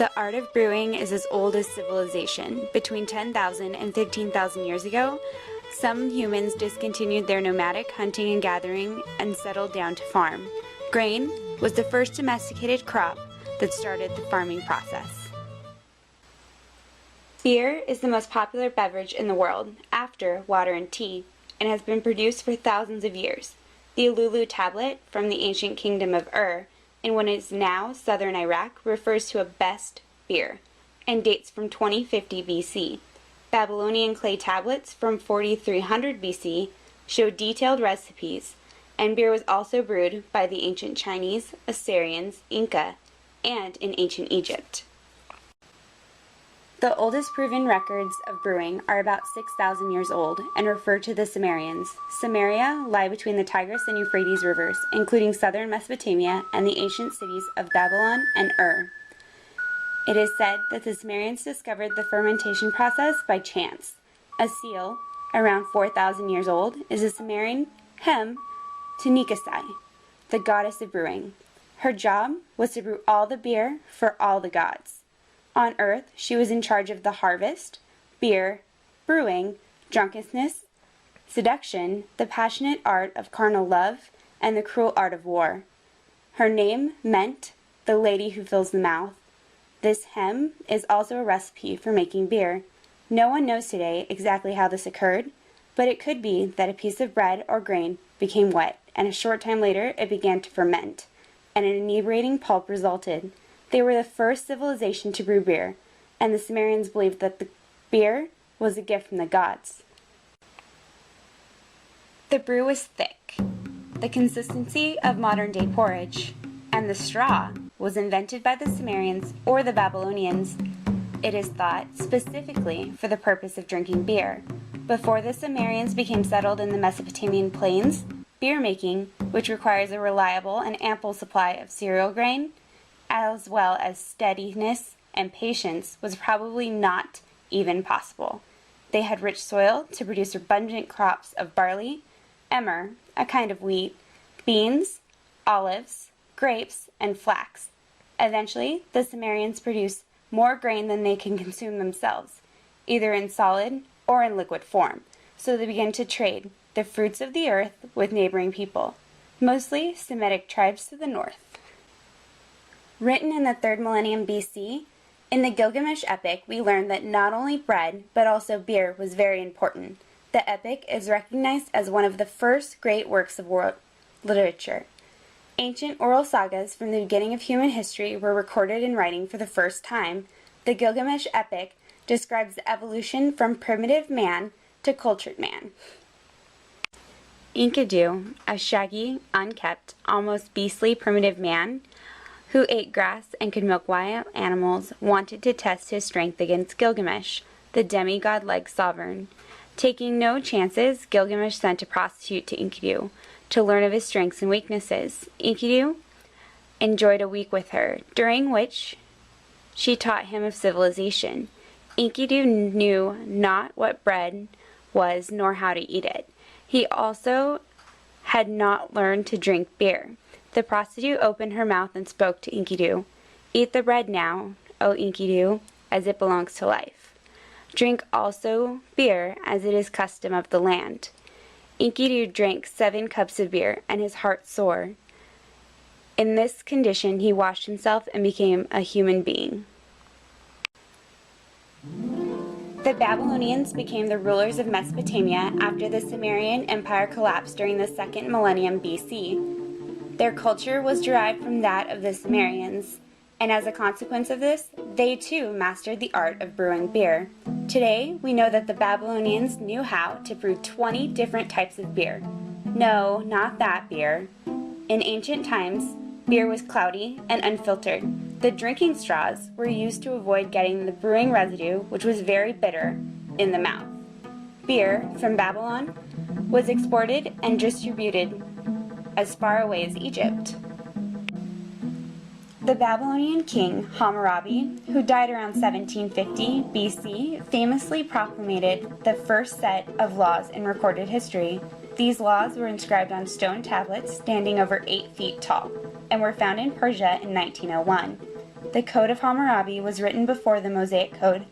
The art of brewing is as old as civilization. Between 10,000 and 15,000 years ago, some humans discontinued their nomadic hunting and gathering and settled down to farm. Grain was the first domesticated crop that started the farming process. Beer is the most popular beverage in the world, after water and tea, and has been produced for thousands of years. The Ululu tablet from the ancient kingdom of Ur in what is now southern Iraq refers to a best beer and dates from 2050 BC. Babylonian clay tablets from 4300 BC show detailed recipes, and beer was also brewed by the ancient Chinese, Assyrians, Inca, and in ancient Egypt. The oldest proven records of brewing are about 6,000 years old and refer to the Sumerians. Samaria lie between the Tigris and Euphrates rivers, including southern Mesopotamia and the ancient cities of Babylon and Ur. It is said that the Sumerians discovered the fermentation process by chance. A seal, around 4,000 years old, is a Sumerian hymn to Ninkasi, the goddess of brewing. Her job was to brew all the beer for all the gods. On earth, she was in charge of the harvest, beer, brewing, drunkenness, seduction, the passionate art of carnal love, and the cruel art of war. Her name meant the lady who fills the mouth. This hymn is also a recipe for making beer. No one knows today exactly how this occurred, but it could be that a piece of bread or grain became wet, and a short time later it began to ferment, and an inebriating pulp resulted. They were the first civilization to brew beer, and the Sumerians believed that the beer was a gift from the gods. The brew was thick, the consistency of modern-day porridge, and the straw was invented by the Sumerians or the Babylonians, it is thought, specifically for the purpose of drinking beer. Before the Sumerians became settled in the Mesopotamian plains, beer making, which requires a reliable and ample supply of cereal grain, as well as steadiness and patience, was probably not even possible. They had rich soil to produce abundant crops of barley, emmer, a kind of wheat, beans, olives, grapes, and flax. Eventually, the Sumerians produce more grain than they can consume themselves, either in solid or in liquid form, so they begin to trade the fruits of the earth with neighboring people, mostly Semitic tribes to the north. Written in the 3rd millennium BC, in the Gilgamesh epic, we learn that not only bread, but also beer was very important. The epic is recognized as one of the first great works of world literature. Ancient oral sagas from the beginning of human history were recorded in writing for the first time. The Gilgamesh epic describes the evolution from primitive man to cultured man. Enkidu, a shaggy, unkempt, almost beastly primitive man, who ate grass and could milk wild animals, wanted to test his strength against Gilgamesh, the demigod-like sovereign. Taking no chances, Gilgamesh sent a prostitute to Enkidu to learn of his strengths and weaknesses. Enkidu enjoyed a week with her, during which she taught him of civilization. Enkidu knew not what bread was nor how to eat it. He also had not learned to drink beer. The prostitute opened her mouth and spoke to Enkidu. "Eat the bread now, O Enkidu, as it belongs to life. Drink also beer, as it is custom of the land." Enkidu drank 7 cups of beer, and his heart sore. In this condition, he washed himself and became a human being. The Babylonians became the rulers of Mesopotamia after the Sumerian Empire collapsed during the 2nd millennium BC. Their culture was derived from that of the Sumerians, and as a consequence of this, they too mastered the art of brewing beer. Today, we know that the Babylonians knew how to brew 20 different types of beer. No, not that beer. In ancient times, beer was cloudy and unfiltered. The drinking straws were used to avoid getting the brewing residue, which was very bitter, in the mouth. Beer from Babylon was exported and distributed as far away as Egypt. The Babylonian king Hammurabi, who died around 1750 BC, famously proclaimed the first set of laws in recorded history. These laws were inscribed on stone tablets standing over 8 feet tall and were found in Persia in 1901. The Code of Hammurabi was written before the Mosaic Code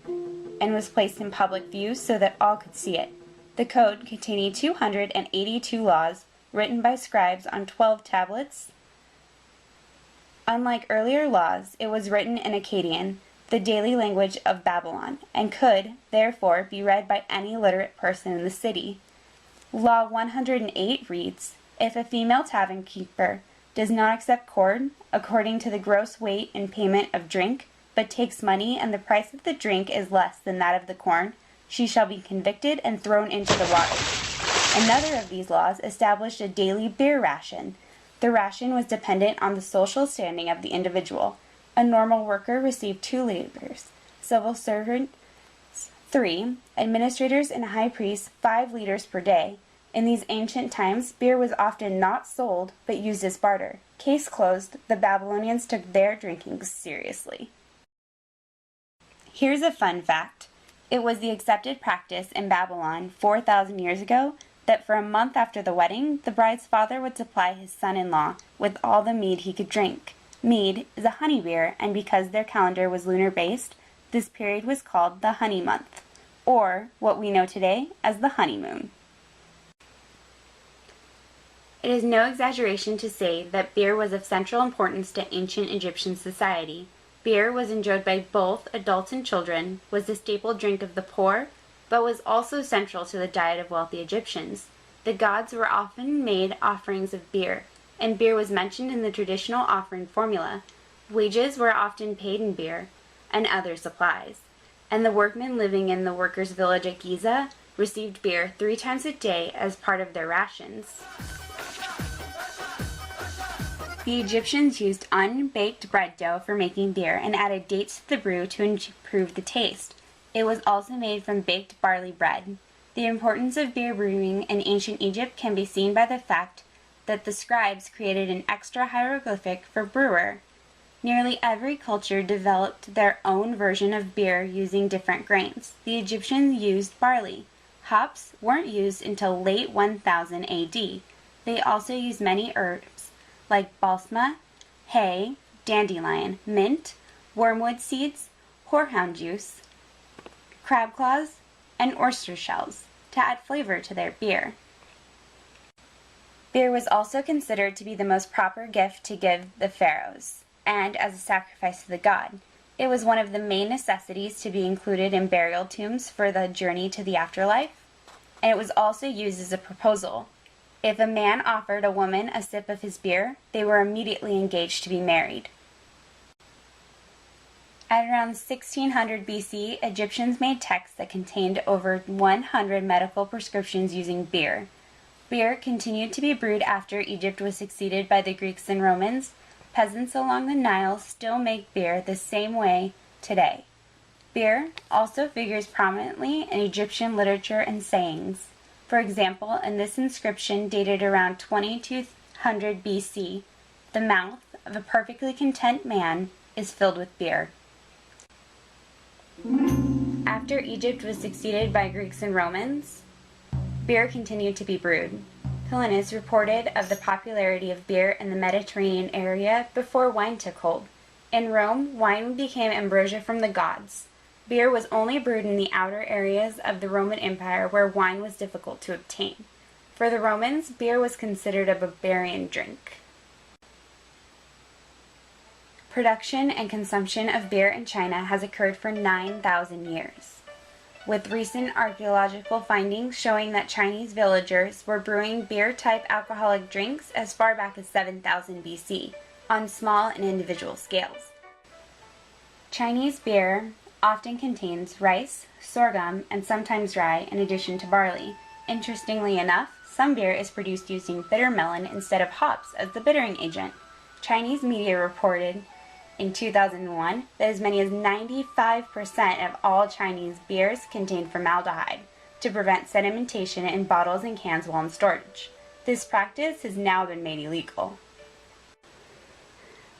and was placed in public view so that all could see it. The code, containing 282 laws, written by scribes on 12 tablets. Unlike earlier laws, it was written in Akkadian, the daily language of Babylon, and could, therefore, be read by any literate person in the city. Law 108 reads, "If a female tavern keeper does not accept corn according to the gross weight in payment of drink, but takes money and the price of the drink is less than that of the corn, she shall be convicted and thrown into the water." Another of these laws established a daily beer ration. The ration was dependent on the social standing of the individual. A normal worker received 2 liters, civil servants 3, administrators and high priests 5 liters per day. In these ancient times, beer was often not sold, but used as barter. Case closed, the Babylonians took their drinking seriously. Here's a fun fact. It was the accepted practice in Babylon 4,000 years ago that for a month after the wedding, the bride's father would supply his son-in-law with all the mead he could drink. Mead is a honey beer, and because their calendar was lunar-based, this period was called the honey month, or what we know today as the honeymoon. It is no exaggeration to say that beer was of central importance to ancient Egyptian society. Beer was enjoyed by both adults and children, was the staple drink of the poor, but was also central to the diet of wealthy Egyptians. The gods were often made offerings of beer, and beer was mentioned in the traditional offering formula. Wages were often paid in beer and other supplies, and the workmen living in the workers' village at Giza received beer 3 times a day as part of their rations. The Egyptians used unbaked bread dough for making beer and added dates to the brew to improve the taste. It was also made from baked barley bread. The importance of beer brewing in ancient Egypt can be seen by the fact that the scribes created an extra hieroglyphic for brewer. Nearly every culture developed their own version of beer using different grains. The Egyptians used barley. Hops weren't used until late 1000 AD. They also used many herbs like balsam, hay, dandelion, mint, wormwood seeds, horehound juice, crab claws, and oyster shells to add flavor to their beer. Beer was also considered to be the most proper gift to give the pharaohs, and as a sacrifice to the god. It was one of the main necessities to be included in burial tombs for the journey to the afterlife, and it was also used as a proposal. If a man offered a woman a sip of his beer, they were immediately engaged to be married. At around 1600 BC, Egyptians made texts that contained over 100 medical prescriptions using beer. Beer continued to be brewed after Egypt was succeeded by the Greeks and Romans. Peasants along the Nile still make beer the same way today. Beer also figures prominently in Egyptian literature and sayings. For example, in this inscription dated around 2200 BC, the mouth of a perfectly content man is filled with beer. After Egypt was succeeded by Greeks and Romans, beer continued to be brewed. Plinus reported of the popularity of beer in the Mediterranean area before wine took hold. In Rome, wine became ambrosia from the gods. Beer was only brewed in the outer areas of the Roman Empire where wine was difficult to obtain. For the Romans, beer was considered a barbarian drink. Production and consumption of beer in China has occurred for 9,000 years, with recent archaeological findings showing that Chinese villagers were brewing beer-type alcoholic drinks as far back as 7000 BC, on small and individual scales. Chinese beer often contains rice, sorghum, and sometimes rye in addition to barley. Interestingly enough, some beer is produced using bitter melon instead of hops as the bittering agent. Chinese media reported in 2001 that as many as 95% of all Chinese beers contain formaldehyde to prevent sedimentation in bottles and cans while in storage. This practice has now been made illegal.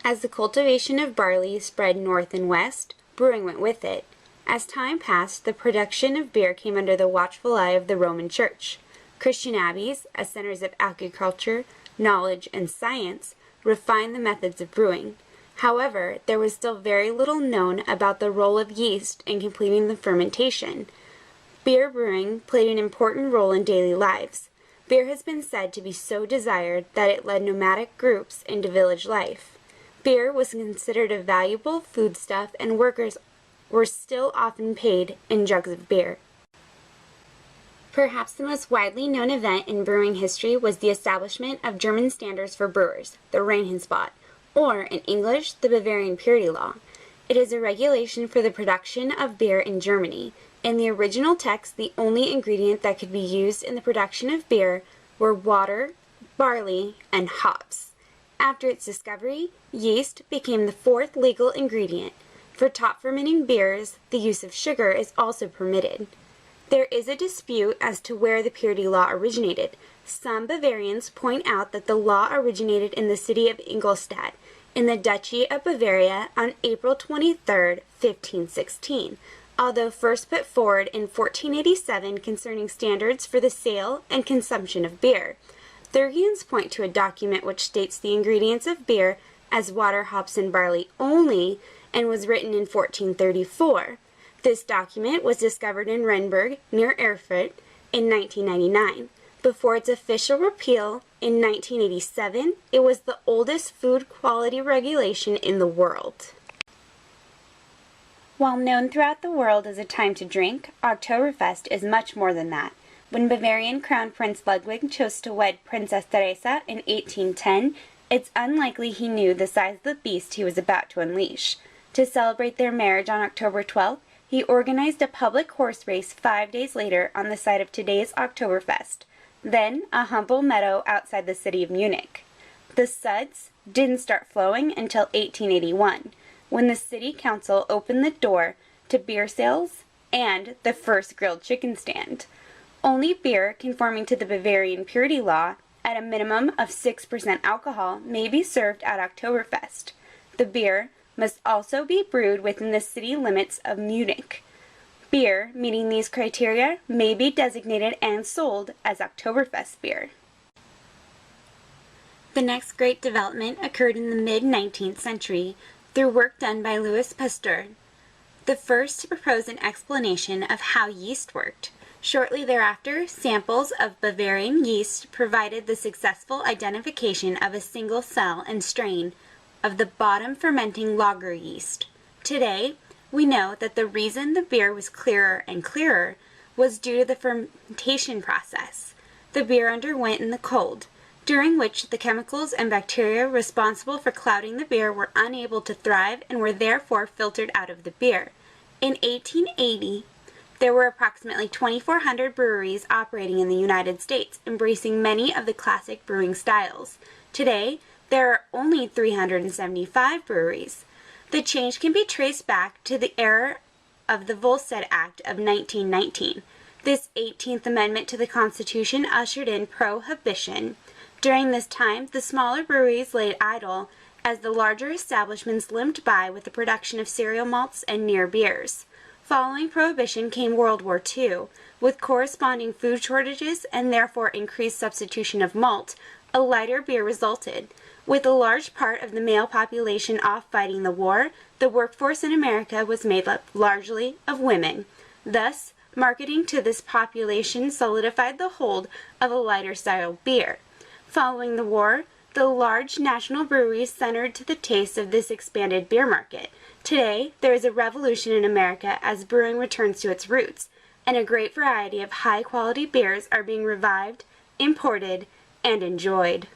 As the cultivation of barley spread north and west, brewing went with it. As time passed, the production of beer came under the watchful eye of the Roman Church. Christian abbeys, as centers of agriculture, knowledge, and science, refined the methods of brewing. However, there was still very little known about the role of yeast in completing the fermentation. Beer brewing played an important role in daily lives. Beer has been said to be so desired that it led nomadic groups into village life. Beer was considered a valuable foodstuff, and workers were still often paid in jugs of beer. Perhaps the most widely known event in brewing history was the establishment of German standards for brewers, the Reinheitsgebot, or, in English, the Bavarian Purity Law. It is a regulation for the production of beer in Germany. In the original text, the only ingredient that could be used in the production of beer were water, barley, and hops. After its discovery, yeast became the fourth legal ingredient. For top fermenting beers, the use of sugar is also permitted. There is a dispute as to where the purity law originated. Some Bavarians point out that the law originated in the city of Ingolstadt, in the Duchy of Bavaria, on April 23, 1516, although first put forward in 1487 concerning standards for the sale and consumption of beer. Thuringians point to a document which states the ingredients of beer as water, hops, and barley only, and was written in 1434. This document was discovered in Renberg, near Erfurt, in 1999. Before its official repeal in 1987, it was the oldest food quality regulation in the world. While known throughout the world as a time to drink, Oktoberfest is much more than that. When Bavarian Crown Prince Ludwig chose to wed Princess Theresa in 1810, it's unlikely he knew the size of the beast he was about to unleash. To celebrate their marriage on October 12th, he organized a public horse race 5 days later on the site of today's Oktoberfest, then a humble meadow outside the city of Munich. The suds didn't start flowing until 1881, when the city council opened the door to beer sales and the first grilled chicken stand. Only beer conforming to the Bavarian Purity Law, at a minimum of 6% alcohol, may be served at Oktoberfest. The beer must also be brewed within the city limits of Munich. Beer meeting these criteria may be designated and sold as Oktoberfest beer. The next great development occurred in the mid-19th century through work done by Louis Pasteur, the first to propose an explanation of how yeast worked. Shortly thereafter, samples of Bavarian yeast provided the successful identification of a single cell and strain of the bottom fermenting lager yeast. Today, we know that the reason the beer was clearer and clearer was due to the fermentation process the beer underwent in the cold, during which the chemicals and bacteria responsible for clouding the beer were unable to thrive and were therefore filtered out of the beer. In 1880, there were approximately 2,400 breweries operating in the United States, embracing many of the classic brewing styles. Today, there are only 375 breweries. The change can be traced back to the era of the Volstead Act of 1919. This 18th Amendment to the Constitution ushered in prohibition. During this time, the smaller breweries laid idle as the larger establishments limped by with the production of cereal malts and near beers. Following Prohibition came World War II, with corresponding food shortages and therefore increased substitution of malt. A lighter beer resulted. With a large part of the male population off fighting the war, the workforce in America was made up largely of women. Thus, marketing to this population solidified the hold of a lighter style beer. Following the war, the large national breweries centered to the taste of this expanded beer market. Today, there is a revolution in America as brewing returns to its roots, and a great variety of high-quality beers are being revived, imported, and enjoyed.